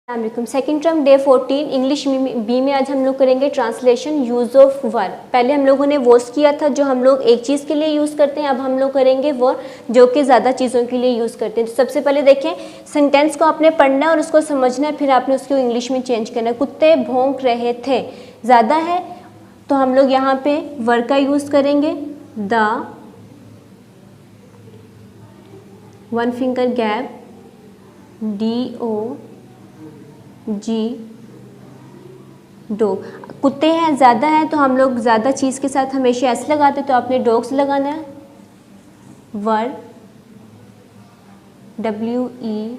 अस्सलामुअलैकुम। Second term day 14 English B में आज हम लोग करेंगे ट्रांसलेशन यूज़ ऑफ वर्ब। पहले हम लोगों ने वॉस किया था जो हम लोग एक चीज़ के लिए यूज़ करते हैं, अब हम लोग करेंगे वो जो कि ज़्यादा चीज़ों के लिए यूज़ करते हैं। तो सबसे पहले देखें, सेंटेंस को आपने पढ़ना है और उसको समझना है, फिर आपने उसको इंग्लिश में चेंज करना है। कुत्ते भौंक रहे थे, ज़्यादा है तो हम लोग यहाँ पे वर्ब का यूज़ करेंगे the, one finger gap, DOG, dog. कुत्ते हैं, ज़्यादा है तो हम लोग ज़्यादा चीज़ के साथ हमेशा एस लगाते, तो आपने डॉग्स लगाना है। Verb, WERE,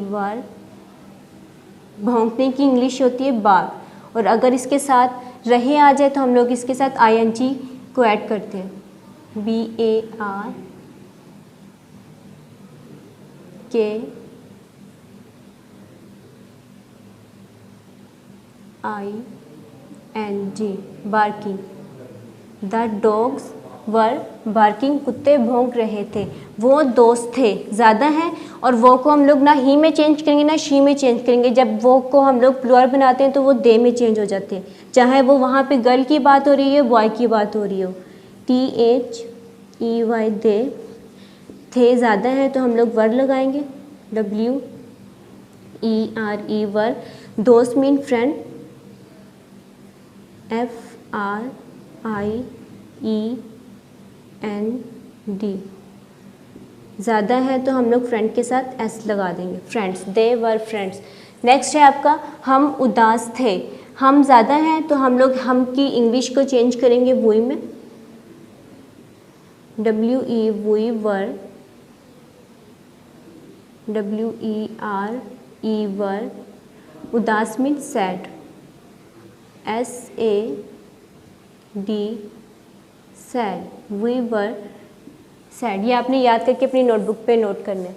verb. भौंकने की इंग्लिश होती है बार्क, और अगर इसके साथ रहे आ जाए तो हम लोग इसके साथ ING को ऐड करते हैं, BARKING, barking. The dogs were barking, कुत्ते भौंक रहे थे। वो दोस्त थे, ज़्यादा है, और वो को हम लोग ना ही में चेंज करेंगे ना शी में चेंज करेंगे। जब वो को हम लोग प्लूरल बनाते हैं तो वो दे में चेंज हो जाते हैं, चाहे वो वहाँ पे गर्ल की बात हो रही है, बॉय की बात हो रही हो। THEY, दे। थे ज़्यादा है तो हम लोग वर लगाएंगे, WERE, वर। दोस्त मीन फ्रेंड, FRIEND। ज़्यादा है तो हम लोग फ्रेंड के साथ एस लगा देंगे, friends. They were friends. Next है आपका हम उदास थे। हम ज़्यादा हैं तो हम लोग हम की इंग्लिश को चेंज करेंगे वुई में, WE, we, were. WERE, were. उदास mean sad, SAD, sad. We were sad. ये आपने याद करके अपनी नोटबुक पे नोट करना है।